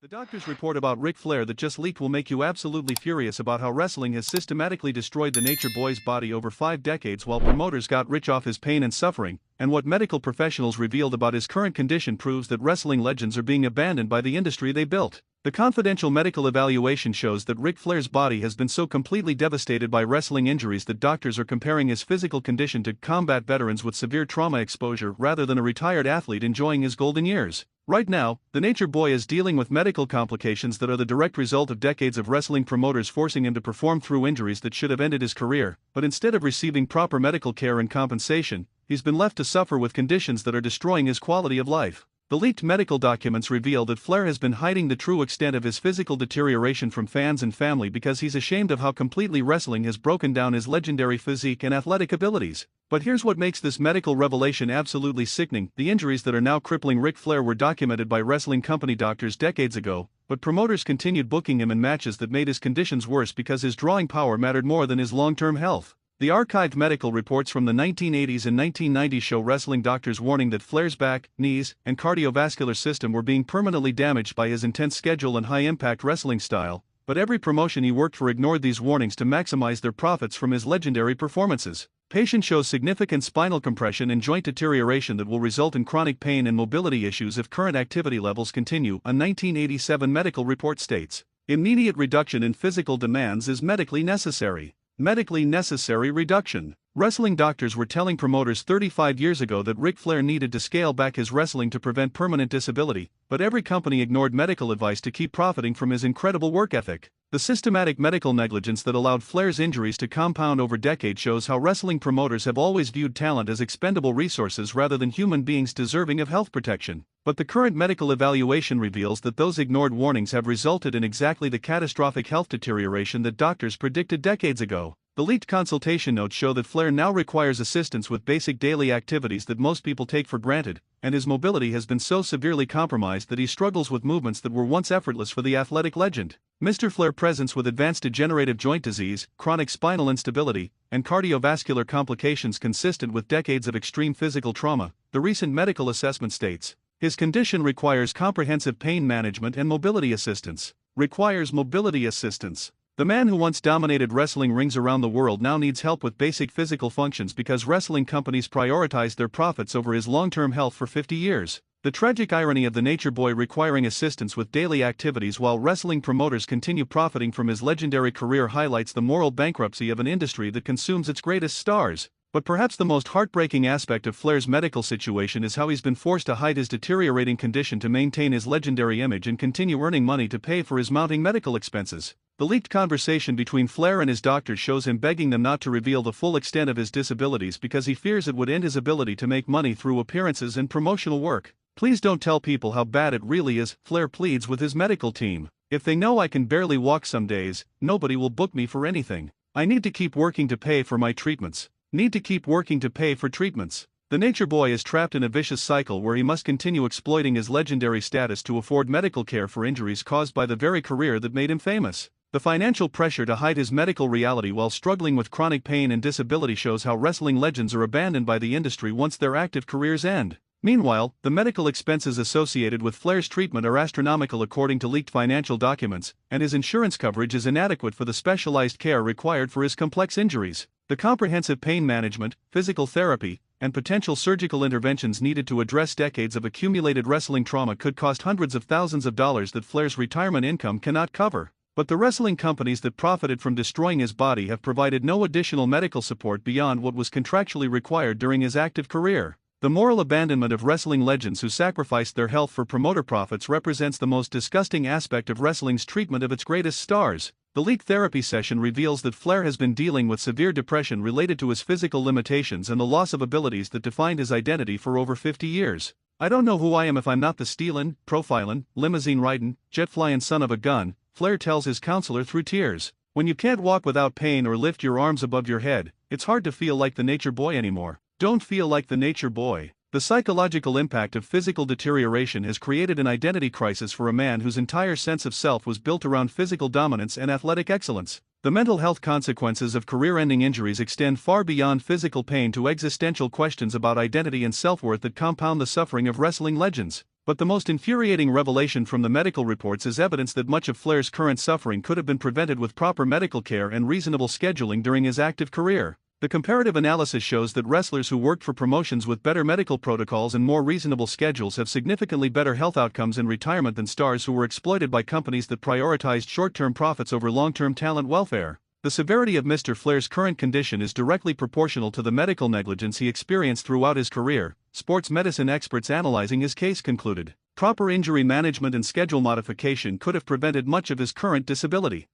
The doctor's report about Ric Flair that just leaked will make you absolutely furious about how wrestling has systematically destroyed the Nature Boy's body over 5 decades while promoters got rich off his pain and suffering, and what medical professionals revealed about his current condition proves that wrestling legends are being abandoned by the industry they built. The confidential medical evaluation shows that Ric Flair's body has been so completely devastated by wrestling injuries that doctors are comparing his physical condition to combat veterans with severe trauma exposure rather than a retired athlete enjoying his golden years. Right now, the Nature Boy is dealing with medical complications that are the direct result of decades of wrestling promoters forcing him to perform through injuries that should have ended his career, but instead of receiving proper medical care and compensation, he's been left to suffer with conditions that are destroying his quality of life. The leaked medical documents reveal that Flair has been hiding the true extent of his physical deterioration from fans and family because he's ashamed of how completely wrestling has broken down his legendary physique and athletic abilities. But here's what makes this medical revelation absolutely sickening: the injuries that are now crippling Ric Flair were documented by wrestling company doctors decades ago, but promoters continued booking him in matches that made his conditions worse because his drawing power mattered more than his long-term health. The archived medical reports from the 1980s and 1990s show wrestling doctors warning that Flair's back, knees, and cardiovascular system were being permanently damaged by his intense schedule and high-impact wrestling style, but every promotion he worked for ignored these warnings to maximize their profits from his legendary performances. Patient shows significant spinal compression and joint deterioration that will result in chronic pain and mobility issues if current activity levels continue, a 1987 medical report states. Immediate reduction in physical demands is medically necessary. Medically necessary reduction. Wrestling doctors were telling promoters 35 years ago that Ric Flair needed to scale back his wrestling to prevent permanent disability, but every company ignored medical advice to keep profiting from his incredible work ethic. The systematic medical negligence that allowed Flair's injuries to compound over decades shows how wrestling promoters have always viewed talent as expendable resources rather than human beings deserving of health protection. But the current medical evaluation reveals that those ignored warnings have resulted in exactly the catastrophic health deterioration that doctors predicted decades ago. The leaked consultation notes show that Flair now requires assistance with basic daily activities that most people take for granted, and his mobility has been so severely compromised that he struggles with movements that were once effortless for the athletic legend. Mr. Flair presents with advanced degenerative joint disease, chronic spinal instability, and cardiovascular complications consistent with decades of extreme physical trauma, the recent medical assessment states. His condition requires comprehensive pain management and mobility assistance. Requires mobility assistance. The man who once dominated wrestling rings around the world now needs help with basic physical functions because wrestling companies prioritized their profits over his long-term health for 50 years. The tragic irony of the Nature Boy requiring assistance with daily activities while wrestling promoters continue profiting from his legendary career highlights the moral bankruptcy of an industry that consumes its greatest stars. But perhaps the most heartbreaking aspect of Flair's medical situation is how he's been forced to hide his deteriorating condition to maintain his legendary image and continue earning money to pay for his mounting medical expenses. The leaked conversation between Flair and his doctors shows him begging them not to reveal the full extent of his disabilities because he fears it would end his ability to make money through appearances and promotional work. Please don't tell people how bad it really is, Flair pleads with his medical team. If they know I can barely walk some days, nobody will book me for anything. I need to keep working to pay for my treatments. Need to keep working to pay for treatments. The Nature Boy is trapped in a vicious cycle where he must continue exploiting his legendary status to afford medical care for injuries caused by the very career that made him famous. The financial pressure to hide his medical reality while struggling with chronic pain and disability shows how wrestling legends are abandoned by the industry once their active careers end. Meanwhile, the medical expenses associated with Flair's treatment are astronomical according to leaked financial documents, and his insurance coverage is inadequate for the specialized care required for his complex injuries. The comprehensive pain management, physical therapy, and potential surgical interventions needed to address decades of accumulated wrestling trauma could cost hundreds of thousands of dollars that Flair's retirement income cannot cover. But the wrestling companies that profited from destroying his body have provided no additional medical support beyond what was contractually required during his active career. The moral abandonment of wrestling legends who sacrificed their health for promoter profits represents the most disgusting aspect of wrestling's treatment of its greatest stars. The leaked therapy session reveals that Flair has been dealing with severe depression related to his physical limitations and the loss of abilities that defined his identity for over 50 years. I don't know who I am if I'm not the stealin', profilin', limousine ridin', jet flyin' son of a gun, Flair tells his counselor through tears. When you can't walk without pain or lift your arms above your head, it's hard to feel like the Nature Boy anymore. Don't feel like the Nature Boy. The psychological impact of physical deterioration has created an identity crisis for a man whose entire sense of self was built around physical dominance and athletic excellence. The mental health consequences of career-ending injuries extend far beyond physical pain to existential questions about identity and self-worth that compound the suffering of wrestling legends. But the most infuriating revelation from the medical reports is evidence that much of Flair's current suffering could have been prevented with proper medical care and reasonable scheduling during his active career. The comparative analysis shows that wrestlers who worked for promotions with better medical protocols and more reasonable schedules have significantly better health outcomes in retirement than stars who were exploited by companies that prioritized short-term profits over long-term talent welfare. The severity of Mr. Flair's current condition is directly proportional to the medical negligence he experienced throughout his career, sports medicine experts analyzing his case concluded. Proper injury management and schedule modification could have prevented much of his current disability.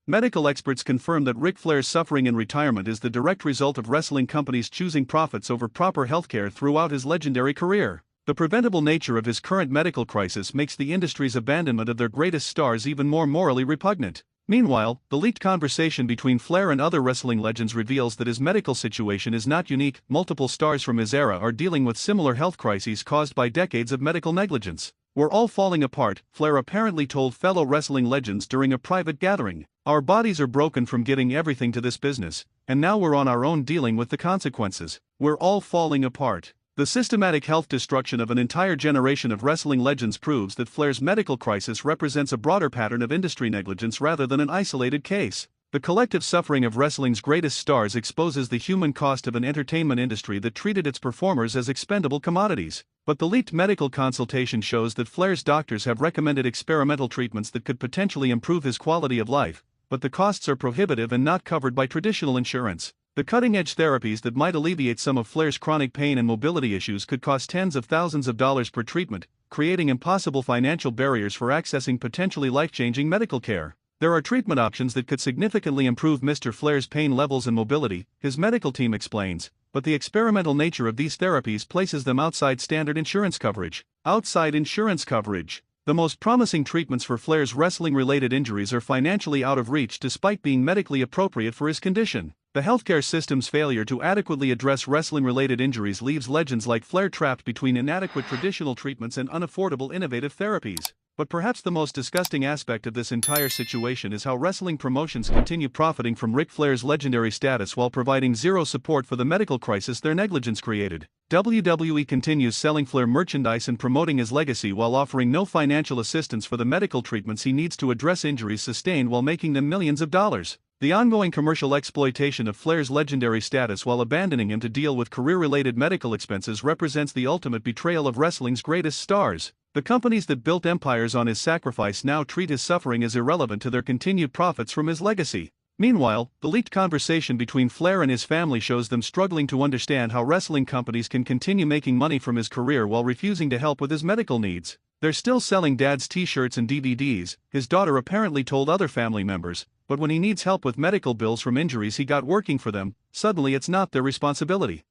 Medical experts confirm that Ric Flair's suffering in retirement is the direct result of wrestling companies choosing profits over proper healthcare throughout his legendary career. The preventable nature of his current medical crisis makes the industry's abandonment of their greatest stars even more morally repugnant. Meanwhile, the leaked conversation between Flair and other wrestling legends reveals that his medical situation is not unique. Multiple stars from his era are dealing with similar health crises caused by decades of medical negligence. "We're all falling apart," Flair apparently told fellow wrestling legends during a private gathering. "Our bodies are broken from giving everything to this business, and now we're on our own dealing with the consequences. We're all falling apart." The systematic health destruction of an entire generation of wrestling legends proves that Flair's medical crisis represents a broader pattern of industry negligence rather than an isolated case. The collective suffering of wrestling's greatest stars exposes the human cost of an entertainment industry that treated its performers as expendable commodities. But the leaked medical consultation shows that Flair's doctors have recommended experimental treatments that could potentially improve his quality of life, but the costs are prohibitive and not covered by traditional insurance. The cutting-edge therapies that might alleviate some of Flair's chronic pain and mobility issues could cost tens of thousands of dollars per treatment, creating impossible financial barriers for accessing potentially life-changing medical care. There are treatment options that could significantly improve Mr. Flair's pain levels and mobility, his medical team explains, but the experimental nature of these therapies places them outside standard insurance coverage. The most promising treatments for Flair's wrestling-related injuries are financially out of reach despite being medically appropriate for his condition. The healthcare system's failure to adequately address wrestling-related injuries leaves legends like Flair trapped between inadequate traditional treatments and unaffordable innovative therapies. But perhaps the most disgusting aspect of this entire situation is how wrestling promotions continue profiting from Ric Flair's legendary status while providing zero support for the medical crisis their negligence created. WWE continues selling Flair merchandise and promoting his legacy while offering no financial assistance for the medical treatments he needs to address injuries sustained while making them millions of dollars. The ongoing commercial exploitation of Flair's legendary status while abandoning him to deal with career-related medical expenses represents the ultimate betrayal of wrestling's greatest stars. The companies that built empires on his sacrifice now treat his suffering as irrelevant to their continued profits from his legacy. Meanwhile, the leaked conversation between Flair and his family shows them struggling to understand how wrestling companies can continue making money from his career while refusing to help with his medical needs. "They're still selling Dad's t-shirts and DVDs," his daughter apparently told other family members, "but when he needs help with medical bills from injuries he got working for them, suddenly it's not their responsibility."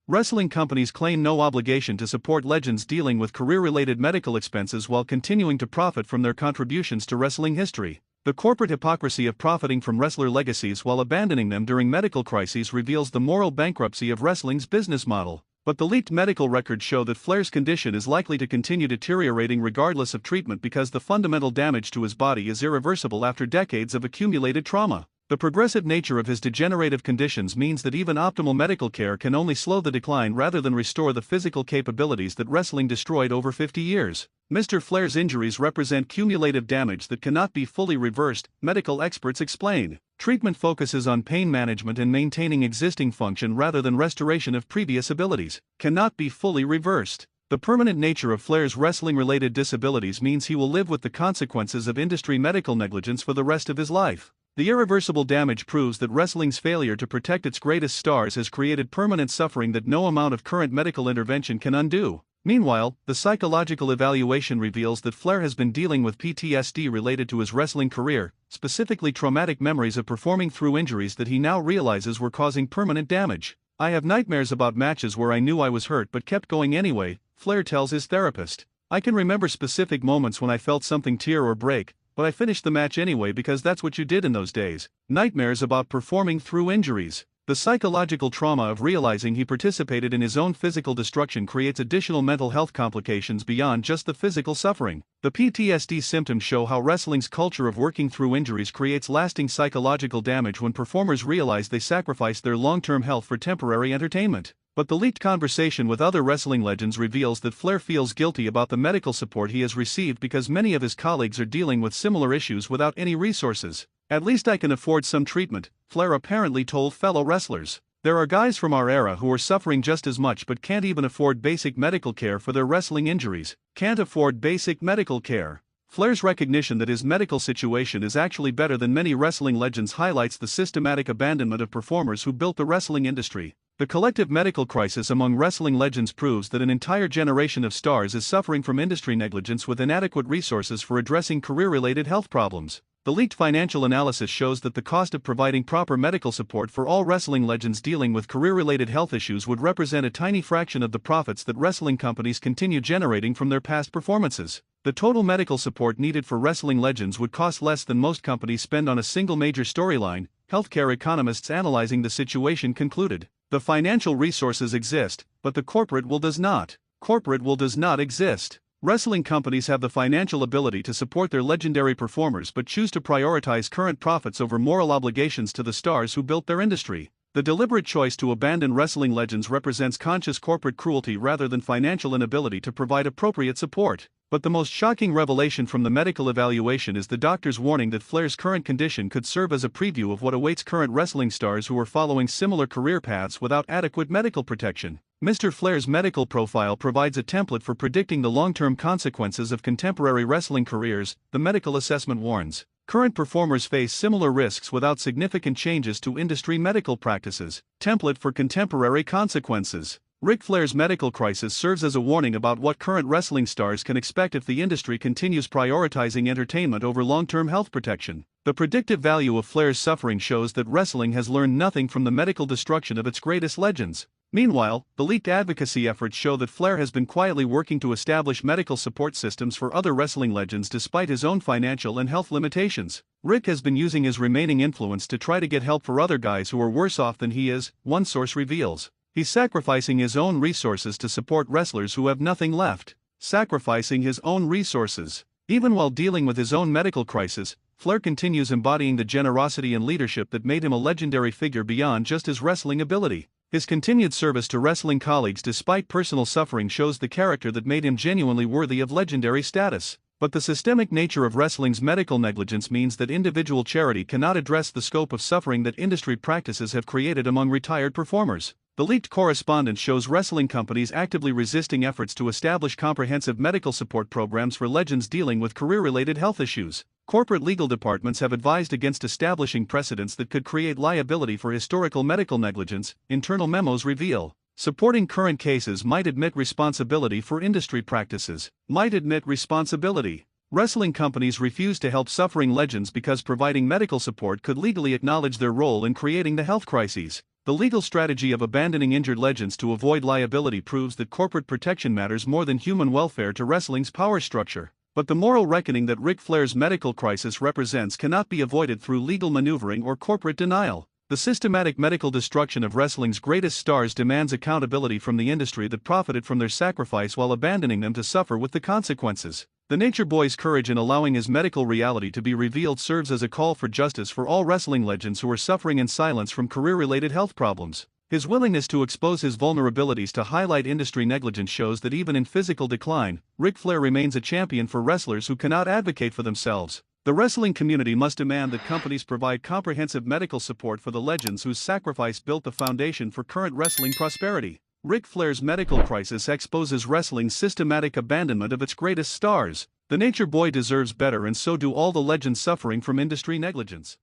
Wrestling companies claim no obligation to support legends dealing with career-related medical expenses while continuing to profit from their contributions to wrestling history. The corporate hypocrisy of profiting from wrestler legacies while abandoning them during medical crises reveals the moral bankruptcy of wrestling's business model. But the leaked medical records show that Flair's condition is likely to continue deteriorating regardless of treatment because the fundamental damage to his body is irreversible after decades of accumulated trauma. The progressive nature of his degenerative conditions means that even optimal medical care can only slow the decline rather than restore the physical capabilities that wrestling destroyed over 50 years. Mr. Flair's injuries represent cumulative damage that cannot be fully reversed, medical experts explain. Treatment focuses on pain management and maintaining existing function rather than restoration of previous abilities. Cannot be fully reversed. The permanent nature of Flair's wrestling-related disabilities means he will live with the consequences of industry medical negligence for the rest of his life. The irreversible damage proves that wrestling's failure to protect its greatest stars has created permanent suffering that no amount of current medical intervention can undo. Meanwhile, the psychological evaluation reveals that Flair has been dealing with PTSD related to his wrestling career, specifically traumatic memories of performing through injuries that he now realizes were causing permanent damage. "I have nightmares about matches where I knew I was hurt but kept going anyway," Flair tells his therapist. "I can remember specific moments when I felt something tear or break, but I finished the match anyway because that's what you did in those days." Nightmares about performing through injuries. The psychological trauma of realizing he participated in his own physical destruction creates additional mental health complications beyond just the physical suffering. The PTSD symptoms show how wrestling's culture of working through injuries creates lasting psychological damage when performers realize they sacrificed their long-term health for temporary entertainment. But the leaked conversation with other wrestling legends reveals that Flair feels guilty about the medical support he has received because many of his colleagues are dealing with similar issues without any resources. "At least I can afford some treatment," Flair apparently told fellow wrestlers. "There are guys from our era who are suffering just as much but can't even afford basic medical care for their wrestling injuries." Can't afford basic medical care. Flair's recognition that his medical situation is actually better than many wrestling legends highlights the systematic abandonment of performers who built the wrestling industry. The collective medical crisis among wrestling legends proves that an entire generation of stars is suffering from industry negligence with inadequate resources for addressing career-related health problems. The leaked financial analysis shows that the cost of providing proper medical support for all wrestling legends dealing with career-related health issues would represent a tiny fraction of the profits that wrestling companies continue generating from their past performances. The total medical support needed for wrestling legends would cost less than most companies spend on a single major storyline, healthcare economists analyzing the situation concluded. The financial resources exist, but the corporate will does not. Corporate will does not exist. Wrestling companies have the financial ability to support their legendary performers but choose to prioritize current profits over moral obligations to the stars who built their industry. The deliberate choice to abandon wrestling legends represents conscious corporate cruelty rather than financial inability to provide appropriate support. But the most shocking revelation from the medical evaluation is the doctor's warning that Flair's current condition could serve as a preview of what awaits current wrestling stars who are following similar career paths without adequate medical protection. Mr. Flair's medical profile provides a template for predicting the long-term consequences of contemporary wrestling careers, the medical assessment warns. Current performers face similar risks without significant changes to industry medical practices. Template for contemporary consequences. Ric Flair's medical crisis serves as a warning about what current wrestling stars can expect if the industry continues prioritizing entertainment over long-term health protection. The predictive value of Flair's suffering shows that wrestling has learned nothing from the medical destruction of its greatest legends. Meanwhile, the leaked advocacy efforts show that Flair has been quietly working to establish medical support systems for other wrestling legends despite his own financial and health limitations. Ric has been using his remaining influence to try to get help for other guys who are worse off than he is, one source reveals. He's sacrificing his own resources to support wrestlers who have nothing left. Sacrificing his own resources. Even while dealing with his own medical crisis, Flair continues embodying the generosity and leadership that made him a legendary figure beyond just his wrestling ability. His continued service to wrestling colleagues despite personal suffering shows the character that made him genuinely worthy of legendary status. But the systemic nature of wrestling's medical negligence means that individual charity cannot address the scope of suffering that industry practices have created among retired performers. The leaked correspondence shows wrestling companies actively resisting efforts to establish comprehensive medical support programs for legends dealing with career-related health issues. Corporate legal departments have advised against establishing precedents that could create liability for historical medical negligence, internal memos reveal. Supporting current cases might admit responsibility for industry practices. Might admit responsibility. Wrestling companies refuse to help suffering legends because providing medical support could legally acknowledge their role in creating the health crises. The legal strategy of abandoning injured legends to avoid liability proves that corporate protection matters more than human welfare to wrestling's power structure. But the moral reckoning that Ric Flair's medical crisis represents cannot be avoided through legal maneuvering or corporate denial. The systematic medical destruction of wrestling's greatest stars demands accountability from the industry that profited from their sacrifice while abandoning them to suffer with the consequences. The Nature Boy's courage in allowing his medical reality to be revealed serves as a call for justice for all wrestling legends who are suffering in silence from career-related health problems. His willingness to expose his vulnerabilities to highlight industry negligence shows that even in physical decline, Ric Flair remains a champion for wrestlers who cannot advocate for themselves. The wrestling community must demand that companies provide comprehensive medical support for the legends whose sacrifice built the foundation for current wrestling prosperity. Ric Flair's medical crisis exposes wrestling's systematic abandonment of its greatest stars. The Nature Boy deserves better, and so do all the legends suffering from industry negligence.